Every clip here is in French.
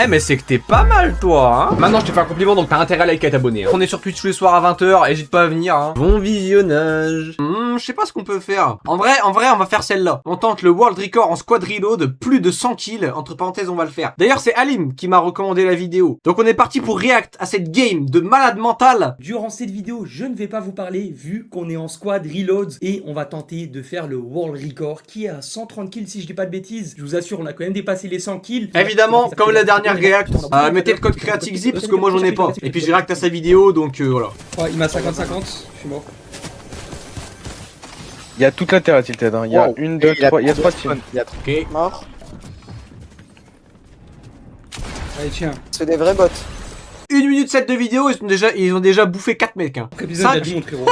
Eh mais c'est que t'es pas mal toi hein. Maintenant je te fais un compliment donc t'as intérêt à liker et à t'abonner hein. On est sur Twitch tous les soirs à 20h, hésite pas à venir hein. Bon visionnage. Je sais pas ce qu'on peut faire. En vrai on va faire celle-là. On tente le World Record en squad reload de plus de 100 kills. Entre parenthèses on va le faire. D'ailleurs c'est Alim qui m'a recommandé la vidéo. Donc on est parti pour react à cette game de malade mental. Durant cette vidéo, je ne vais pas vous parler vu qu'on est en squad reloads et on va tenter de faire le World Record qui est à 130 kills si je dis pas de bêtises. Je vous assure, on a quand même dépassé les 100 kills. Évidemment, comme la dernière react, mettez le code CreaticZ parce que moi j'en ai pas. Et puis j'ai react à sa vidéo donc voilà. Ouais, il m'a 50-50, je suis mort. Il y a toute la terre à Tilted, hein. Il y a une, deux, trois, il y a 3 teams. Ok. Mort. Allez, tiens. C'est des vrais bots. 1 minute 7 de vidéo, ils ont déjà bouffé 4 mecs hein. Après épisode, il y a du monde, frérot.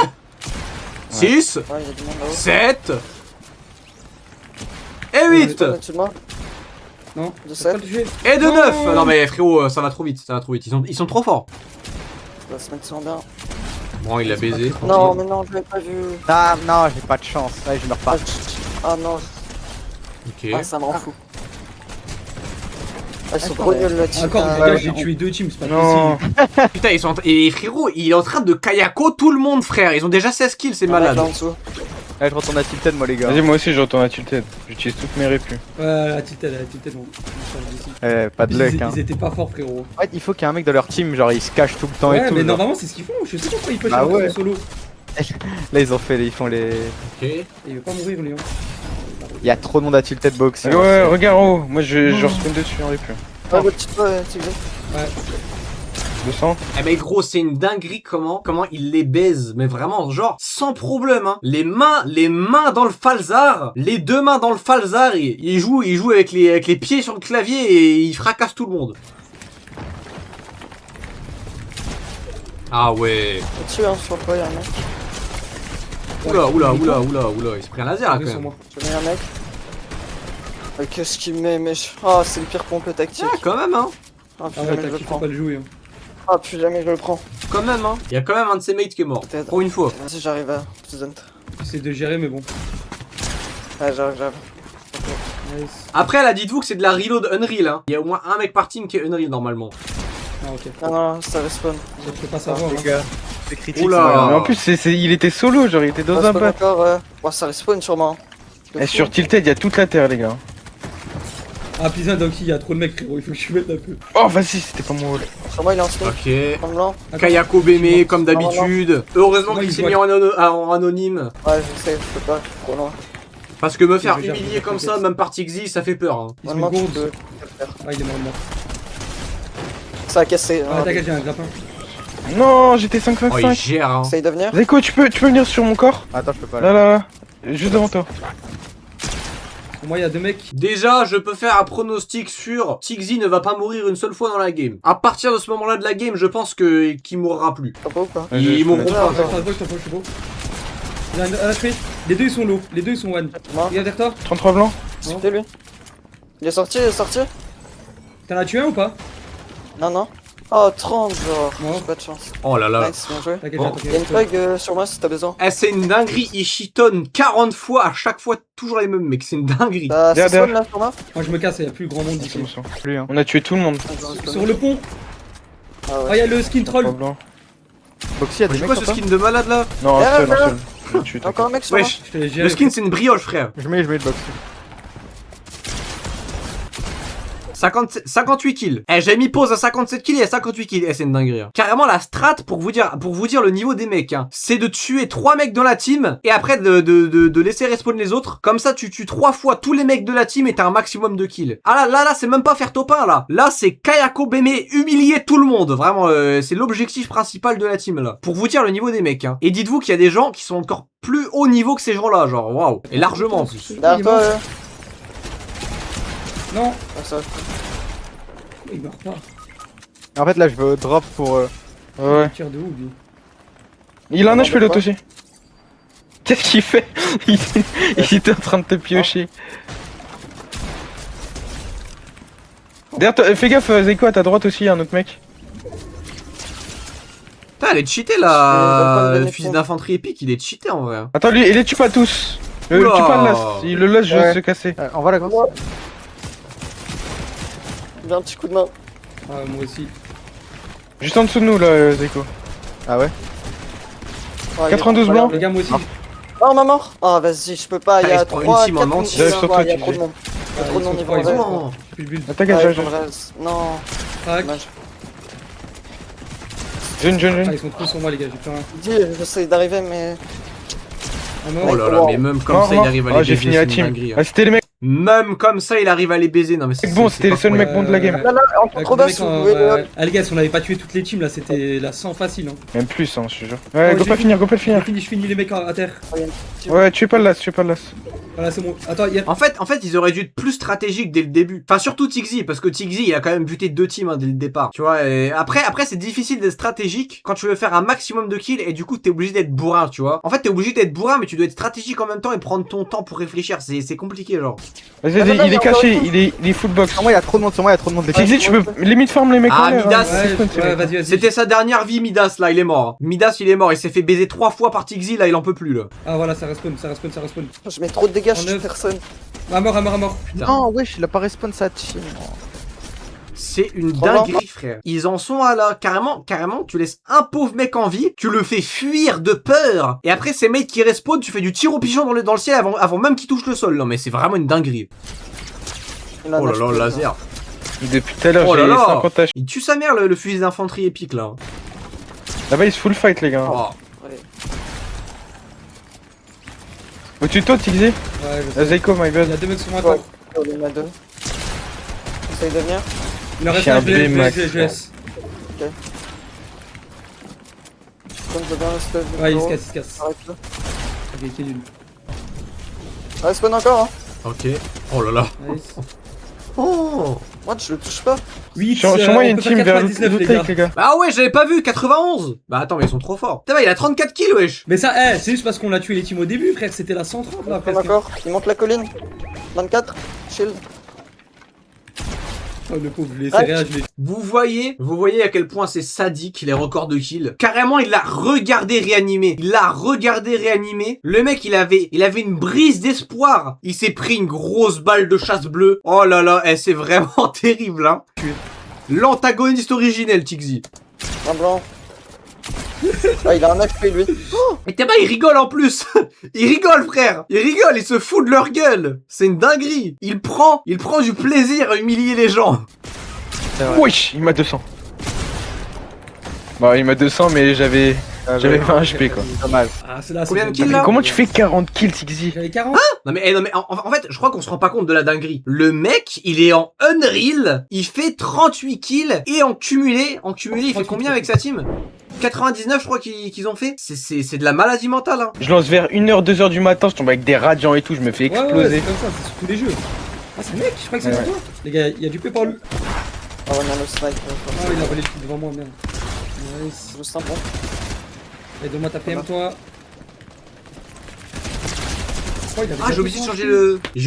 6, Ouais, il y a du monde là-haut. 7 et 8 Au-dessus de moi. Non, De faut pas 7. le tuer. et de 9. Non mais frérot, ça va trop vite, ça va trop vite. Ils sont trop forts. On va se mettre sur bien. Bon, il l'a baisé. Non, mais non, je l'avais pas vu. Ah non, j'ai pas de chance. Ouais, je meurs Ah, pas. ah non, Ok. ah, ça me rend fou. Ah, ils sont trop nuls là dessus. Encore, les gars, j'ai tué 2 teams, c'est pas Non. possible. Putain, ils sont. Et frérot, il est en train de kayako tout le monde, frère. Ils ont déjà 16 kills, c'est malade. Là en dessous. Allez, je retourne à Tilted, moi, les gars. Vas-y, moi aussi je retourne à Tilted. J'utilise toutes mes répus. La Tilted, bon. Pas de luck, hein. Ils étaient pas forts, frérot. En fait, il faut qu'il y ait un mec de leur team, genre, il se cache tout le temps et Ouais, tout. mais genre. normalement, c'est ce qu'ils font. Je sais pourquoi ils pushent Bah ouais. en solo. Là, ils font les. Ok. Et il veut pas mourir, Léon. Il y a trop de monde à Tilted box. Ouais, regarde en haut. Moi je respawn dessus en répu. Ah, votre petite toi, tu sais. Ouais. 200. Eh mais gros, c'est une dinguerie comment il les baise. Mais vraiment, genre, sans problème, hein. Les mains dans le falzar. Les 2 mains dans le falzar. Il joue avec les pieds sur le clavier et il fracasse tout le monde. Ah ouais. Au-dessus, hein, sur le toit, il y a un mec. Oula, il s'est pris un laser là Deux quand sur même. moi. Je mets un mec. Qu'est-ce qu'il met, mais. Ah, c'est le pire pompe tactique. Ah, quand même, hein. Ah, plus Ah ouais, jamais je le t'inquiète, faut prends. pas le jouer. Hein. Ah, plus jamais je le prends. Quand même, hein. Il y a quand même un de ses mates qui est mort. Peut-être. Pour une fois. Vas-y, j'arrive à Pleasant. J'essaie de gérer, mais bon. Ouais, j'arrive. Nice. Après, là, dites-vous que c'est de la reload Unreal, hein. Il y a au moins un mec par team qui est Unreal normalement. Ah, ok. Non, non, ça respawn. Je peux pas savoir. Les Hein. gars, c'est critique. Oula. ça. Mais en plus, il était solo, genre il était dans un Respawn bat. encore, ouais, ça respawn sûrement. Et sur Tilted, il y a toute la terre, les gars. Ah, Pisa Donkey, il y a trop de mecs, frérot. Il faut que je mette un peu. Oh, vas-y, c'était pas mon rôle. Sur moi, il est en smoke. Ok. En blanc. Kayako Bémé, comme d'habitude. Heureusement Moi, qu'il il s'est voit- mis en anonyme. Ouais, je sais, je peux pas, je suis trop loin. Parce que me faire Je gère, humilier comme t'inquiète. ça, même par Tixi, ça fait peur. Hein. Il se Normalement, met tu gourde. peux. Ah, il est mort. Ça a cassé. Ah, t'inquiète, j'ai un grappin. Non, j'étais Oh, il 5-5-5. gère. Hein. Essaye de venir. Zeko, tu peux venir sur mon corps? Attends, je peux pas. Là, là, là. Juste devant toi. Pour moi, il y a 2 mecs. Déjà, je peux faire un pronostic sur Tixi ne va pas mourir une seule fois dans la game. À partir de ce moment-là de la game, je pense qu'il mourra plus. T'as pas ou pas? Ils mourront je- pas. je- Je t'en je suis beau. Il y a un HP. Les 2 ils sont low. Les 2 ils sont one. Moi, Regarde derrière toi. 33 blancs. c'était lui. Il est sorti, T'en as tué un ou pas? Non, non. Oh, 30 genre. Mort. J'ai pas de chance. Oh là là. Nice, bien joué. T'inquiète, Bon. Il y a une t'inquiète. bug sur moi si t'as besoin. Eh, c'est une dinguerie, il chitonne 40 fois, à chaque fois toujours les mêmes mecs, c'est une dinguerie. Bah, c'est Derrière. spawn là sur moi. Moi, je me casse, il y a plus grand monde C'est d'ici. bon, ça. Plus, hein. On a tué tout le monde. Sur le pont. Ah Oh, ouais. il y a le skin troll. 33 blancs. Boxy, il y a des C'est mecs quoi sur ce toi. skin de malade là? Non, un Derrière, seul, un derrière. seul. Je l'ai tué, Encore un mec sur moi. Wesh, Je te laisse le gérer. skin c'est une brioche frère. Je mets le Boxy. 58 kills. Eh, j'ai mis pause à 57 kills et à 58 kills. Eh, c'est une dinguerie. Hein. Carrément, la strat, pour vous dire le niveau des mecs, hein, c'est de tuer 3 mecs dans la team et après de laisser respawn les autres. Comme ça, tu tues 3 fois tous les mecs de la team et t'as un maximum de kills. Ah là, c'est même pas faire top 1 là. Là, c'est Kayako Bémé humilier tout le monde. Vraiment, c'est l'objectif principal de la team là. Pour vous dire le niveau des mecs. Hein. Et dites-vous qu'il y a des gens qui sont encore plus haut niveau que ces gens-là, genre waouh. Et largement en plus. Derrière toi, Non. Ah, ça. Il meurt pas. En fait, là, je veux drop pour. Ouais. Il tire de où lui? Il a un HP l'autre quoi aussi. Qu'est-ce qu'il fait? Il était en train de te piocher. Derrière toi, fais gaffe, Zeko, à ta droite aussi, il y a un autre mec. Putain, elle est cheatée Je vais pas là. me Le donner fusil compte. d'infanterie épique, il est cheaté en vrai. Attends, lui, il les tue pas tous. Tu Oula. pas le lasse. Il le laisse juste Ouais. se casser. On va la grosse. J'ai un petit coup de main. Ah, moi aussi. Juste en dessous de nous là, Zeko. Ah ouais? Oh, il est 92 pas blancs. Les gars, moi aussi. Oh, ma mort. Ah, vas-y, je peux pas. Il y Ah, il a se prend une 3, team en 4 entier. J'arrive sur toi, il y a tu trop de dis. monde. Il y a trop de monde, ils vont ils sont reste. Non. J'ai plus de bulle. T'inquiète, Ouais, j'arrive. ils vont reste. Non, Crac. dommage. Jeune. Ah, ils sont trop sur moi, les gars, j'ai plus rien. Dis, j'essaie d'arriver, mais. Ah, non, Oh là là, mais même comme ça, il arrive à les Ah, j'ai baiser. fini C'est la une team. dinguerie, hein. Ah, c'était les mecs Même comme ça, il arrive à les baiser. Non, mais c'est bons, c'était pas les seuls croyable. mecs bons de la game. Là, là, en contrebasse, vous pouvez le. Ah, les gars, si on avait pas tué toutes les teams, là, c'était la 100 facile. Hein. Même plus, hein, je te jure. Ouais, Oh, go j'ai pas fini. finir, go pas finir. Je finis les mecs à terre. Ouais, tu es pas le las, tu es pas le las. Voilà, c'est bon. Attends, il y a. En fait, ils auraient dû être plus stratégiques dès le début. Enfin, surtout Tixi, parce que Tixi, il a quand même buté 2 teams hein, dès le départ. Tu vois, et après, c'est difficile d'être stratégique quand tu veux faire un maximum de kills et du coup, t'es obligé d'être bourrin, tu vois. En fait, t'es obligé d'être bourrin, mais tu dois être stratégique en même temps et prendre ton temps pour réfléchir. C'est compliqué, genre. Vas-y, Ah, non, il est non, caché, non. il est full box. Sur moi, il y a trop de monde, les Tu gars. dis, tu peux limite farm les mecs Ah, en l'air. Midas. hein. Ouais, vas-y. C'était sa dernière vie, Midas, là, il est mort. Midas, il est mort. Il s'est fait baiser 3 fois par Tixi, là, il en peut plus, là. Ah, voilà, ça respawn. Je mets trop de dégâts, je En tue neuf. personne. À mort. Non, wesh, il a pas respawn sa team. C'est une Trop dinguerie, frère. Ils en sont à là. Carrément, tu laisses un pauvre mec en vie, tu le fais fuir de peur. Et après, ces mecs qui respawn, tu fais du tir au pigeon dans le ciel avant même qu'il touche le sol. Non, mais c'est vraiment une dinguerie. Il en Oh a là là, tué, le laser. Depuis tout à l'heure, Oh là j'ai là. 50 H. Il tue sa mère, le fusil d'infanterie épique, là. Là-bas, il se full fight, les gars. Oh. Au tuto, Tixi Ouais, je sais. Zeko, my Il y bad. a 2 mecs sur moi, Ouais. attends. Oh, il y en a 2. Essaye de venir. Il en reste J'ai un, un je laisse. B-max. Je laisse. Comme je veux bien rester. Ouais, il se casse. Arrête là. Ok, il est nul. Ah, spawn encore, hein. Ok. Oh là là. Nice. Oh. Moi, je le touche pas. 8, Sur moi, il y a on une peut team faire vers 99, l'autre les gars. take, les gars. Ah ouais, j'avais pas vu, 91. Bah attends, mais ils sont trop forts. Putain, bah, il a 34 kills, wesh. Mais ça, c'est juste parce qu'on a tué les teams au début, frère. C'était la 130 là, Spawn presque. encore. Il monte la colline. 24. Shield. Oh, le pauvre, je l'ai serré, je l'ai. Vous voyez à quel point c'est sadique les records de kills. Carrément, il l'a regardé réanimer. Le mec, il avait une brise d'espoir. Il s'est pris une grosse balle de chasse bleue. Oh là là, c'est vraiment terrible, hein. L'antagoniste originel, Tixi. Un blanc. Ah, il a un HP, lui. Et t'es pas, il rigole en plus. Il rigole, frère. Il se fout de leur gueule. C'est une dinguerie. Il prend du plaisir à humilier les gens. Wesh, il m'a 200. Bah, il m'a 200, mais j'avais 20 HP, quoi. Dommage. Ah, c'est là, Combien de bon. kills, Mais là comment tu fais 40 kills, Tixi? J'avais 40. Non mais en fait, je crois qu'on se rend pas compte de la dinguerie. Le mec, il est en Unreal, il fait 38 kills et en cumulé, il fait combien avec sa team? 99 je crois qu'ils ont fait. C'est de la maladie mentale hein. Je lance vers 1h, 2h du matin, je tombe avec des radiants et tout, je me fais Ouais, c'est exploser. comme ça, c'est sur tous les jeux. Ah, c'est le mec, je crois que c'est Ouais. sur toi. Les gars, il y a du P par lui. Ah, ouais, non, le snipe. Ah, il a volé le truc devant moi, merde. Nice. Juste un bon. Et donne-moi ta PM, toi. Oh, il avait Ah, j'ai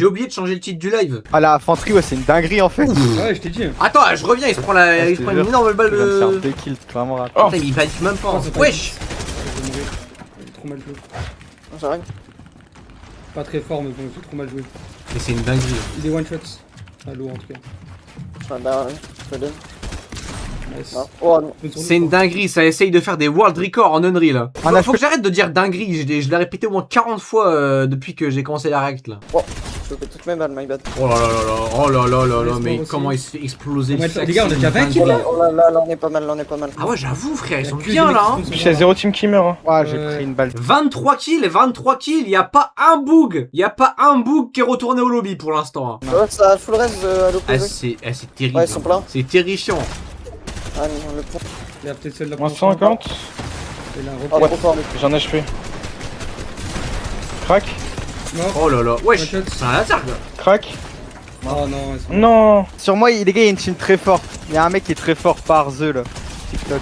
oublié de changer le titre du live. Ah, la infanterie, ouais, c'est une dinguerie en fait. Ouais, je t'ai dit. Attends, je reviens, il se prend une énorme balle Il vient de faire de... 2 kills, clairement rapide. Oh. Putain, il panique même pas. Oh, hein. c'est pas Wesh. Je vais mourir. J'ai trop mal joué. J'arrive. Pas très fort, mais bon, j'ai trop mal joué. Mais c'est une dinguerie. Il est one shot. À l'eau en tout cas. Je suis là, je te donne. Nice. Non. Oh non. C'est une dinguerie, ça essaye de faire des world records en Unreal. Là. Ah, Faut que j'arrête de dire dinguerie, je l'ai répété au moins 40 fois depuis que j'ai commencé la rect là. Je fais toutes mes balles, my bad. Oh là là là là, oh là là là là, Laisse-moi mais aussi. comment il se fait exploser Ouais, le sac, les gars, on a c'est déjà une 20 kills, dinguerie. Oh là là, là on est pas mal, là on est pas mal. Ah ouais, j'avoue frère, ils sont Il y a que bien des là mecs hein. qui sont Je sur suis à moi. 0 team qui meurt. Hein. Ah, j'ai Ouais. pris une balle. 23 kills, y a pas un bug. Y a pas un bug qui est retourné au lobby pour l'instant. hein. Ouais, ça a full res à Ah, l'opposé. c'est terrible. Ouais, ils sont hein. pleins. C'est terrifiant. Ah non, le pont. Il a peut-être celle-là. Moins 150. Il a un Oh, repère. trop fort, lui. J'ai un HP. Crac, Mort. Oh là là, wesh, One shot. c'est un laser gars. crac. Oh non, ils sont- Non. Sur moi, les gars, il y a une team très forte. Il y a un mec qui est très fort par The là. TikTok.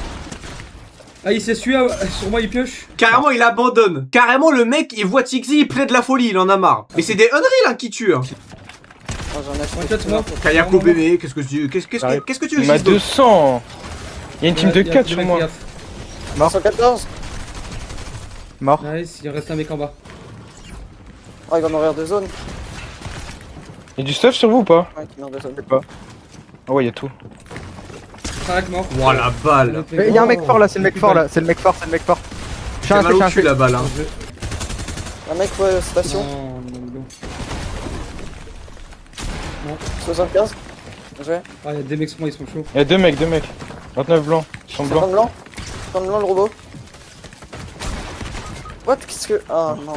Ah, il s'est sué, sur moi il pioche. Carrément, il abandonne. Carrément, le mec, il voit Tixi, il plaît de la folie, il en a marre. Mais c'est des Unreal hein, qui tuent. Hein. Oh, j'en ai One shot, mort. Kayako bébé, qu'est-ce que tu veux que tu veux Il m'a que je dise d'autre 200. Il y a une team Ouais, de il y a 4 deux sur mecs, moi. gaffe. 114. Mort. Nice, il en reste un mec en bas. Oh, il va mourir de zone. Il y a du stuff sur vous ou pas? Ouais, il meurt de zone. Ah ouais, il y a tout. crack, mort. Oh la balle. Il y a un mec fort là, c'est le mec fort là, c'est le mec fort, c'est le mec fort. Je suis J'ai un mal fait, au cul la balle hein. Un mec, ouais, station. Non, non, non. 75. Bien joué. Ah, il y a des mecs sur moi, ils sont chauds. Il y a deux mecs. 29 blancs. Ils sont 50 blancs. blanc. 50 blanc le robot. What? Qu'est-ce que. Ah non.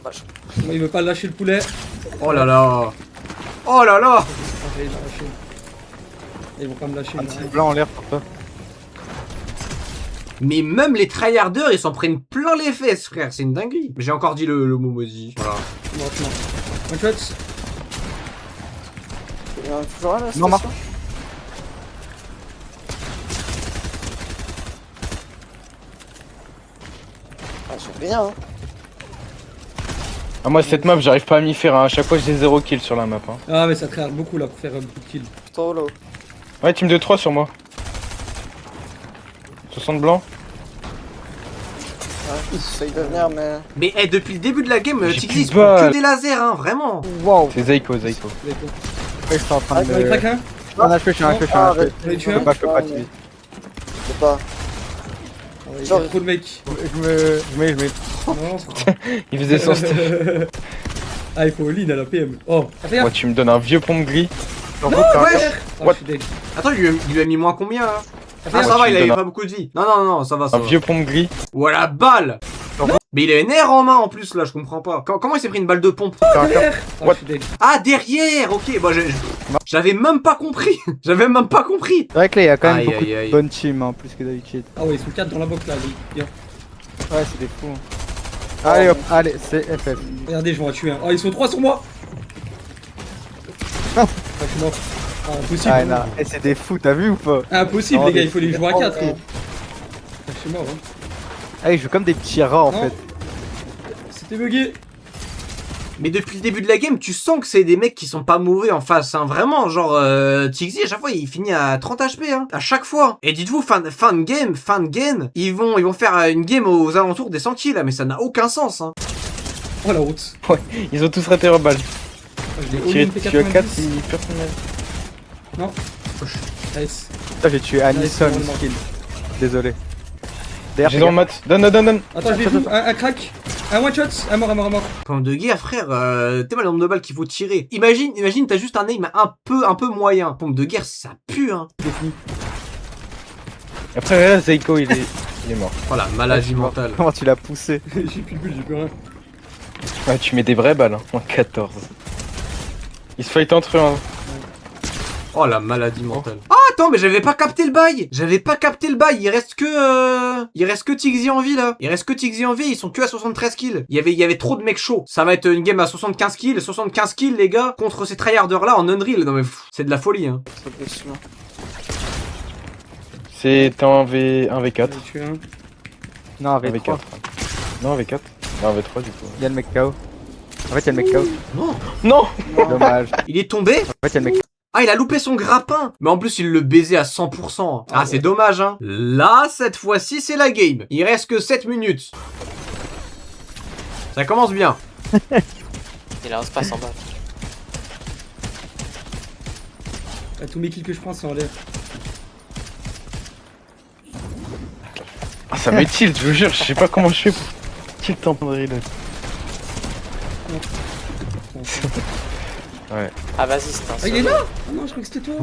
Vache. Moi, il veut pas lâcher le poulet. Oh là là. Oh là là. Ah, j'allais le lâcher. Ils vont pas me lâcher. Un mais petit rien. blanc en l'air pour toi. Mais même les tryharders ils s'en prennent plein les fesses frère, c'est une dinguerie. J'ai encore dit le mot maudit. Voilà. Mort, mort. One shot. Il y en a toujours un là, Non, station. Ah, j'ai rien, hein. Ah, moi, cette map, j'arrive pas à m'y faire. Hein. À chaque fois, j'ai 0 kill sur la map. Hein. Ah, mais ça traîne beaucoup là pour faire beaucoup de kills. Plutôt low. Ouais, team de 3 sur moi. 60 blancs. Ouais, j'essaye de venir, mais. Mais depuis le début de la game, J'ai Tixi plus ils de se prend que balles. des lasers hein, vraiment. Waouh. C'est Zeiko. D'accord. Je suis en train Ah, de j'en ai me. craqué un. Je suis un HP, je suis un HP, je suis un HP. J'en ai tué Je peux un. pas, je peux pas Ah, tuer. Je sais pas. Ah, il y a trop de mecs. Je mets. Non, Il faisait son stuff. Ah, il faut all-in à la PM. Oh, regarde. Moi, tu me donnes un vieux pompe gris. Ouais. Ah, What? je suis dead. Attends, il lui a mis moins combien là? Ah Regarde. ça va, il tu avait donnes pas beaucoup de vie. Non, ça va, ça Un va. vieux pompe gris. Voilà, balle. Mais il a une air en main en plus là, je comprends pas. Comment il s'est pris une balle de pompe? Derrière. Ah, What? je suis dead. Ah derrière, ok, bah j'avais même pas compris. J'avais même pas compris. C'est vrai que là, il y a quand même Aïe, beaucoup aïe, aïe. de bonnes teams, hein, plus que d'habitude. Ah ouais, ils sont 4 dans la box là, les gars. Ouais, c'est des fous. Allez hop, allez, c'est FF. Regardez, je vais en tuer un. Oh, ils sont 3 sur moi. Non. Ah, je suis mort. Ah, impossible. Ah, non, et c'est des fous, t'as vu ou pas? Impossible, Non, les gars, mais il faut les c'est jouer à 4. vraiment- Je suis mort, hein. Ah, ils jouent comme des petits rats en Non. fait. C'était bugué. Mais depuis le début de la game, tu sens que c'est des mecs qui sont pas mauvais en face, hein. Vraiment, genre, Tixi, à chaque fois, il finit à 30 HP, hein. À chaque fois. Et dites-vous, fin de game, ils vont faire une game aux alentours des 100 kills, là, mais ça n'a aucun sens, hein. Oh la route. Ils ont tous raté leur balle. Ah, je l'ai Tu all-in es à 4 P90. si personne n'a. Non. Nice. Putain, j'ai tué Anisson, Nice, vraiment. skill. Désolé. D'ailleurs, J'ai dans le mat. Donne. Attends, je vais tout. Un crack. Un one shot. Un mort. Pomme de guerre, frère, t'es mal le nombre de balles qu'il faut tirer. Imagine, t'as juste un aim un peu moyen. Pomme de guerre, ça pue, hein. C'est fini. Après, là, Zeiko, il est mort. Oh la maladie mentale. comment tu l'as poussé? J'ai plus de bulles, j'ai plus rien. Ouais, tu mets des vraies balles, hein. En 14. Ils se fight entre eux, hein. Oh la maladie mentale. Ah attends, mais j'avais pas capté le bail. Il reste que Tixi en vie là. Ils sont que à 73 kills. Il y avait trop de mecs chauds. Ça va être une game à 75 kills. 75 kills les gars contre ces tryharders là en Unreal. Non mais c'est de la folie hein. Trop déçu. C'est un V4. J'en ai tué un. Non, Un avec V4. Non, un V4. Non, un V3 du coup. Il y a le mec KO. En fait, il y a le mec KO. Non. Non. Dommage. Il est tombé. En fait, il y a le mec. Ah il a loupé son grappin. Mais en plus il le baisait à 100%. Ah c'est dommage hein. Là cette fois-ci c'est la game. Il reste que 7 minutes. Ça commence bien. Il a un space en bas. Ah, tous mes kills que je prends, c'est en l'air. Ah, ça me tilt, je vous jure. Je sais pas comment je fais pour tilt en reload. Ouais. Ah, vas-y, c'est un Ah, il est solo. là. Ah non, je crois que c'était toi.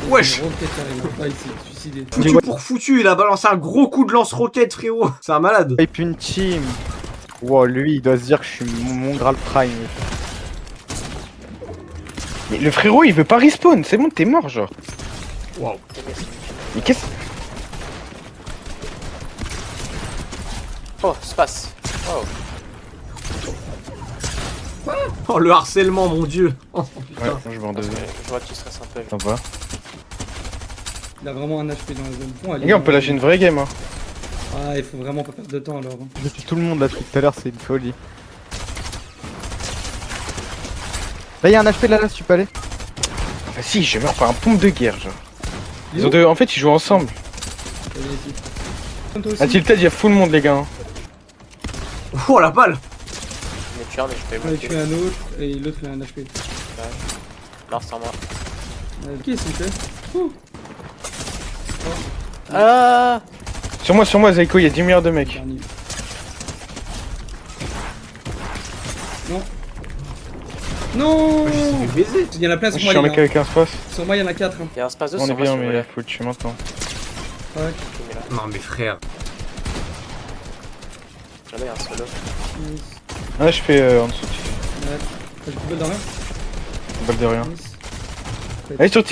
Wesh. Il roquette, carrément. Ah, il s'est suicidé. Foutu pour foutu. Il a balancé un gros coup de lance-roquette frérot. C'est un malade. Et puis une team. Wow, lui, il doit se dire que je suis mon Graal Prime. Mais le frérot, il veut pas respawn. C'est bon, t'es mort, genre. Wow. Mais qu'est-ce. Oh, space. Oh, Oh le harcèlement mon dieu. Oh, putain. Ouais, moi je vais en deuxième. je vois que tu stresses un peu. Sympa. Il a vraiment un HP dans la zone. Bon, allez, Les gars, on peut lâcher une vraie game, hein. Ah, il faut vraiment pas perdre de temps alors. Hein. Je tue tout le monde là depuis tout à l'heure, c'est une folie. Là, il y a un HP là, si tu peux aller. Ah, si, je meurs par un pompe de guerre, genre. Il est Ils ont où deux... En fait, ils jouent ensemble. Allez, ici. Comme toi aussi. À Tilted, il y a full monde, les gars. Hein. Oh la balle. Mais tu as, mais je peux J'en ai bloquer. tué un autre et l'autre il a un HP. Non, c'est en moi. Ok, s'il te plaît. Oh. Ah. Sur moi, Zaiko, il y a 10 milliards de mecs. Dernier. Non. Non. Je vais baiser. Il y en a plein Je sur moi, suis un les mec gars. avec un space. Sur moi, il y en a 4. Hein. Il y a un space de On est sang, bien, sur le mais lait. faut le tuer maintenant. Ouais. Ok, mais là, Non mais frère. jamais un solo. Nice. Ah, je fais en dessous. Ouais. T'as du coup dans rien. Balle de rien. Nice. Allez, sur TZ,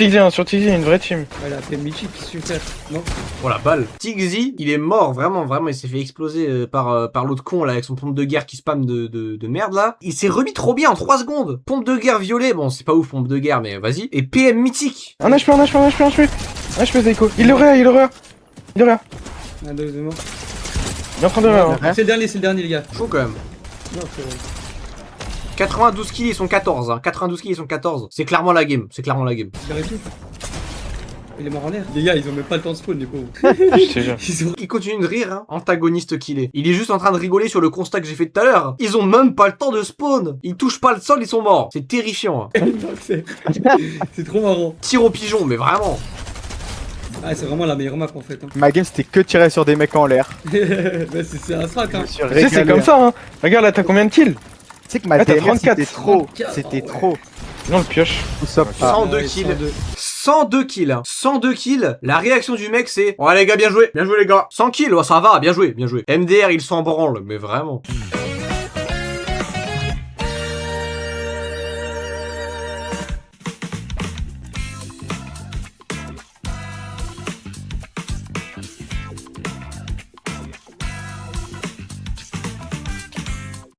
il y a une vraie team. Ouais, il a fait Michi qui se faire. Non. Oh la balle. Tigzy, il est mort, vraiment, il s'est fait exploser par l'autre con là avec son pompe de guerre qui spam de merde là. Il s'est remis trop bien en 3 secondes. Pompe de guerre violet, bon c'est pas ouf pompe de guerre mais vas-y. Et PM mythique. Un HP, Zaiko. Il l'aurait. Un deuxièmement. Il est en train de rire. Hein. C'est le dernier, les gars. Chaud quand même. Non, c'est vrai. 92 kills ils sont 14 hein. 92 kills ils sont 14. C'est clairement la game. J'ai réussi. Il est mort en l'air. Les gars, ils ont même pas le temps de spawn, les pauvres. Je te jure. Ils ont... Il continue de rire, hein. Antagoniste qu'il est. Il est juste en train de rigoler sur le constat que j'ai fait tout à l'heure. Ils ont même pas le temps de spawn. Ils touchent pas le sol, ils sont morts. C'est terrifiant. Hein. c'est trop marrant. Tir au pigeon, mais vraiment. Ah, c'est vraiment la meilleure map en fait. Hein. Ma game c'était que tirer sur des mecs en l'air. Bah, c'est un strat, hein. Je Tu sais, c'est comme ça, hein. Regarde là, t'as combien de kills? Tu sais que ma Ah, t'as DMR 34. c'était trop. 34, C'était ouais. trop. Non, le pioche. Tout ça pas. 102 ouais, kills. 102. 102 kills. 102 kills. La réaction du mec, c'est: ouais, les gars, bien joué les gars. 100 kills, oh, ça va, bien joué. MDR, il s'en branle, mais vraiment.